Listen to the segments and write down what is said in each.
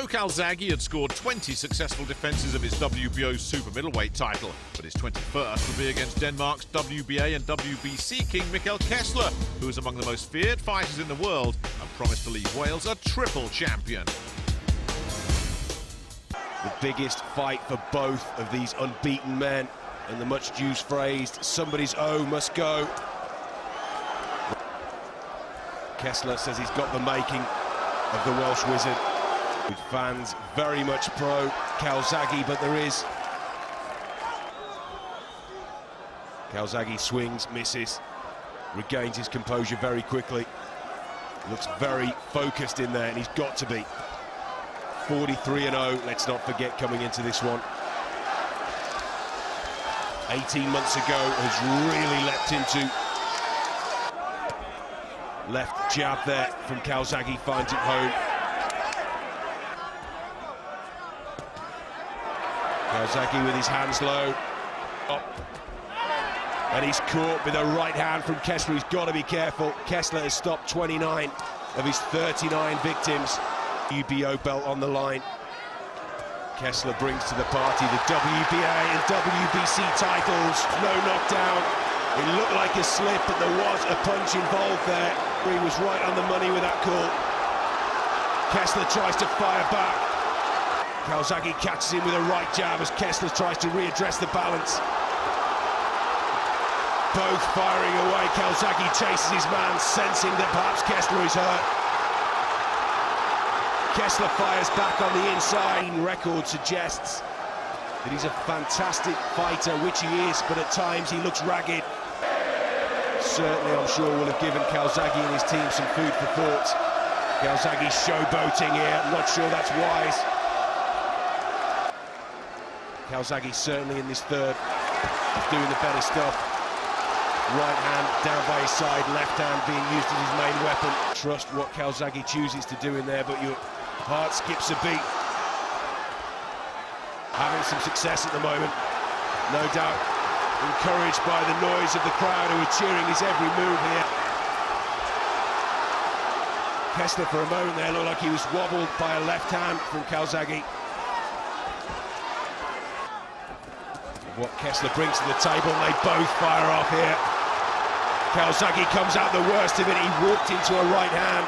Joe Calzaghe had scored 20 successful defences of his WBO super middleweight title, but his 21st will be against Denmark's WBA and WBC king Mikkel Kessler, who is among the most feared fighters in the world and promised to leave Wales a triple champion. The biggest fight for both of these unbeaten men, and the much-used phrase, somebody's O must go. Kessler says he's got the making of the Welsh wizard, with fans very much pro Calzaghe, but there is. Calzaghe swings, misses, regains his composure very quickly. Looks very focused in there, and he's got to be. 43-0, let's not forget, coming into this one. 18 months ago has really leapt into. Left jab there from Calzaghe, finds it home. Calzaghe with his hands low. And he's caught with a right hand from Kessler. He's got to be careful. Kessler has stopped 29 of his 39 victims. WBO belt on the line. Kessler brings to the party the WBA and WBC titles. No knockdown. It looked like a slip, but there was a punch involved there. He was right on the money with that call. Kessler tries to fire back. Calzaghe catches him with a right jab as Kessler tries to readdress the balance. Both firing away. Calzaghe chases his man, sensing that perhaps Kessler is hurt. Kessler fires back on the inside. Record suggests that he's a fantastic fighter, which he is, but at times he looks ragged. Certainly, I'm sure, will have given Calzaghe and his team some food for thought. Calzaghe's showboating here, not sure that's wise. Calzaghe certainly in this third is doing the better stuff. Right hand down by his side, left hand being used as his main weapon. Trust what Calzaghe chooses to do in there, but your heart skips a beat. Having some success at the moment, no doubt. Encouraged by the noise of the crowd who are cheering his every move here. Kessler for a moment there looked like he was wobbled by a left hand from Calzaghe. What Kessler brings to the table, and they both fire off here. Calzaghe comes out the worst of it. He walked into a right hand.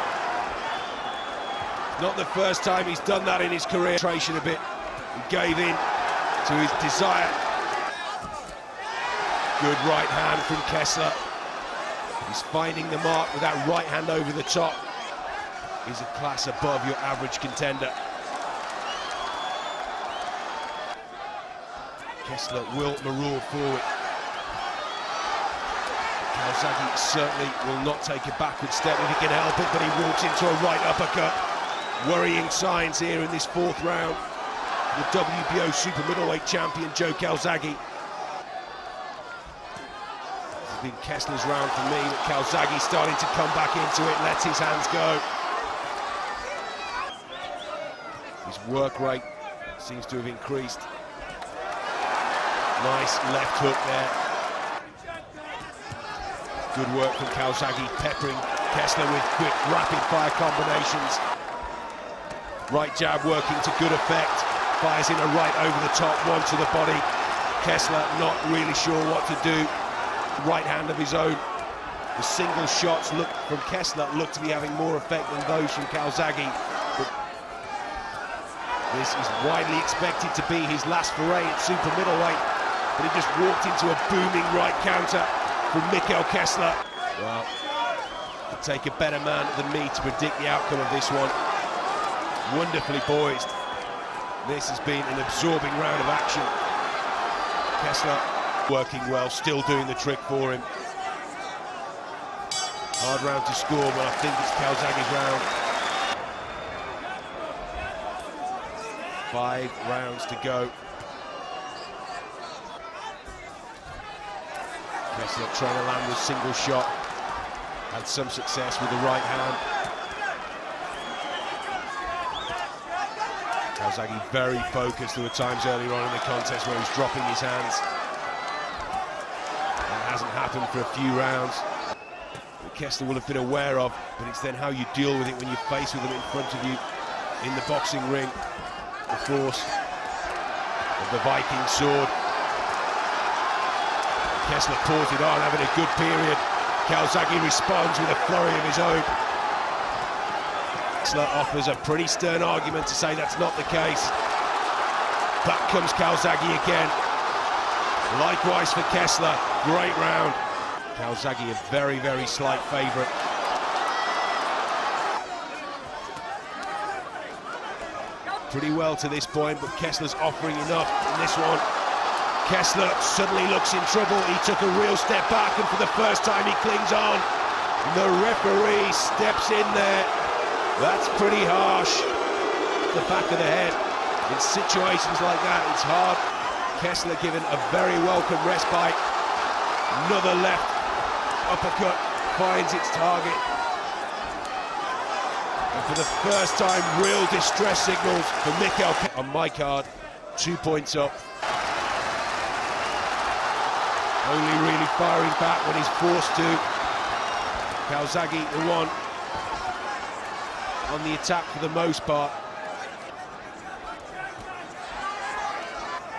Not the first time he's done that in his career. A bit. He gave in to his desire. Good right hand from Kessler. He's finding the mark with that right hand over the top. He's a class above your average contender. Kessler will maroon forward. Calzaghe certainly will not take a backward step if he can help it, but he walks into a right uppercut. Worrying signs here in this fourth round. The WBO super middleweight champion Joe Calzaghe. This has been Kessler's round for me, but Calzaghe starting to come back into it, lets his hands go. His work rate seems to have increased. Nice left hook there. Good work from Calzaghe, peppering Kessler with quick, rapid-fire combinations. Right jab working to good effect. Fires in a right over the top, one to the body. Kessler not really sure what to do. Right hand of his own. The single shots from Kessler look to be having more effect than those from Calzaghe. But this is widely expected to be his last foray at super middleweight. But he just walked into a booming right counter from Mikkel Kessler. Well, it'd take a better man than me to predict the outcome of this one. Wonderfully poised. This has been an absorbing round of action. Kessler working well, still doing the trick for him. Hard round to score, but I think it's Calzaghe's round. 5 rounds to go. Kessler trying to land the single shot. Had some success with the right hand. Calzaghe very focused. There were times earlier on in the contest where he's dropping his hands. That hasn't happened for a few rounds. That Kessler will have been aware of, but it's then how you deal with it when you're faced with them in front of you. in the boxing ring, the force of the Viking sword. Kessler pours it on, having a good period. Calzaghe responds with a flurry of his own. Kessler offers a pretty stern argument to say that's not the case. Back comes Calzaghe again. Likewise for Kessler, great round. Calzaghe a very, very slight favourite. Pretty well to this point, but Kessler's offering enough in this one. Kessler suddenly looks in trouble. He took a real step back, and for the first time he clings on. The referee steps in there. That's pretty harsh. The back of the head. In situations like that, it's hard. Kessler given a very welcome respite. Another left uppercut finds its target. And for the first time, real distress signals for Mikkel Kessler. On my card, 2 points up. Only really firing back when he's forced to. Calzaghe, the one on the attack for the most part.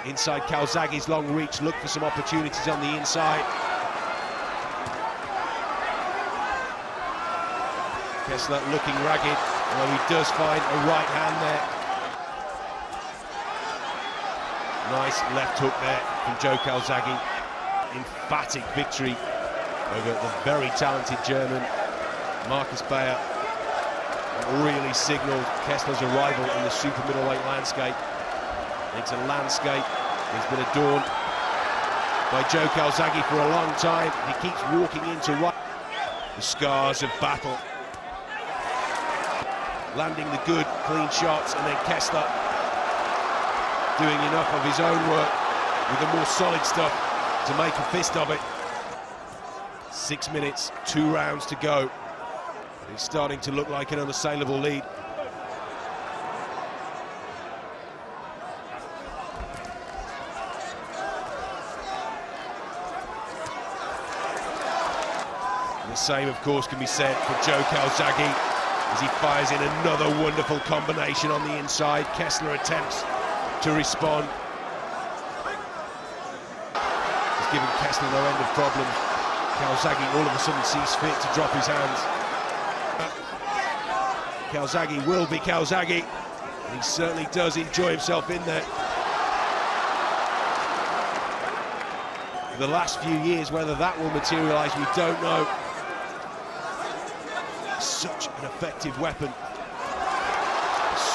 Inside Calzaghe's long reach, look for some opportunities on the inside. Kessler looking ragged, although he does find a right hand there. Nice left hook there from Joe Calzaghe. Emphatic victory over the very talented German Marcus Bayer. Really signalled Kessler's arrival in the super middleweight landscape. It's a landscape that's been adorned by Joe Calzaghe for a long time. He keeps walking into the scars of battle, landing the good, clean shots, and then Kessler doing enough of his own work with the more solid stuff to make a fist of it. 6 minutes, 2 rounds to go. It's starting to look like an unassailable lead. And the same, of course, can be said for Joe Calzaghe as he fires in another wonderful combination on the inside. Kessler attempts to respond. He's giving Kessler no end of problems. Calzaghe all of a sudden sees fit to drop his hands. Calzaghe will be Calzaghe, and he certainly does enjoy himself in there. For the last few years, whether that will materialise, we don't know. Such an effective weapon.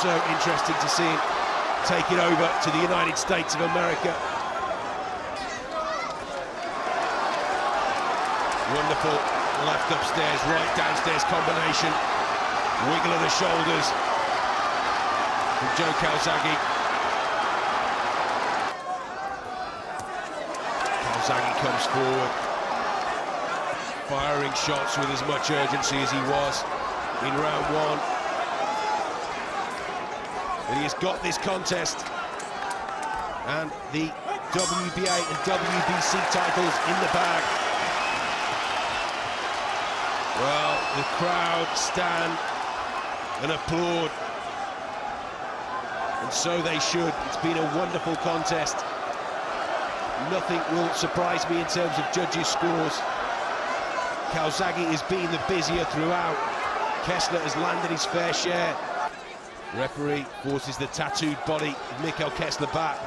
So interesting to see him take it over to the United States of America. Wonderful left upstairs, right downstairs combination. Wiggle of the shoulders from Joe Calzaghe. Calzaghe comes forward, firing shots with as much urgency as he was in round 1. And he has got this contest and the WBA and WBC titles in the bag. Well, the crowd stand and applaud, and so they should. It's been a wonderful contest. Nothing will surprise me in terms of judges' scores. Calzaghe has been the busier throughout. Kessler has landed his fair share. Referee forces the tattooed body of Mikkel Kessler back.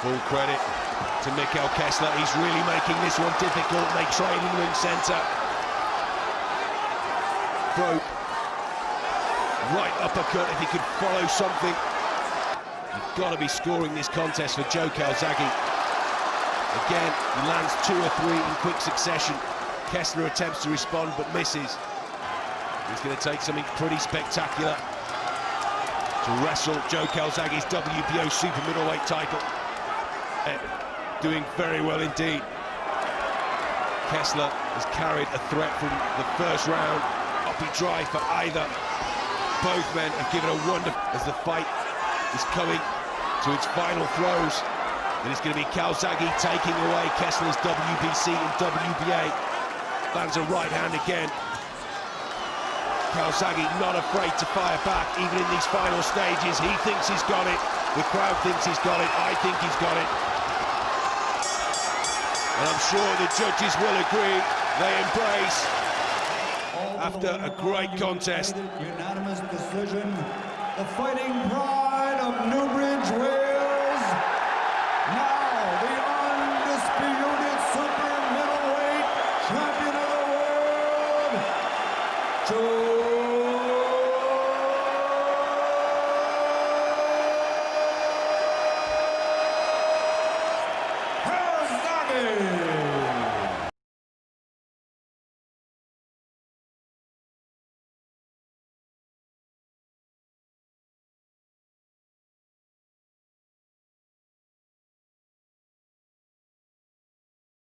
Full credit to Mikkel Kessler. He's really making this one difficult. They training ring centre. Broke. Right uppercut if he could follow something. You've got to be scoring this contest for Joe Calzaghe. Again, he lands 2 or 3 in quick succession. Kessler attempts to respond but misses. He's going to take something pretty spectacular to wrestle Joe Calzaghe's WBO super middleweight title. Doing very well indeed. Kessler has carried a threat from the first round. Not be dry for either. Both men have given a wonder as the fight is coming to its final throes. And it's going to be Calzaghe taking away Kessler's WBC and WBA. Lands a right hand again. Calzaghe not afraid to fire back, even in these final stages. He thinks he's got it. The crowd thinks he's got it. I think he's got it. And I'm sure the judges will agree. They embrace, after a great contest. Unanimous decision. The fighting pride of Newbridge, Wales. Now the undisputed super middleweight champion of the world, Calzaghe.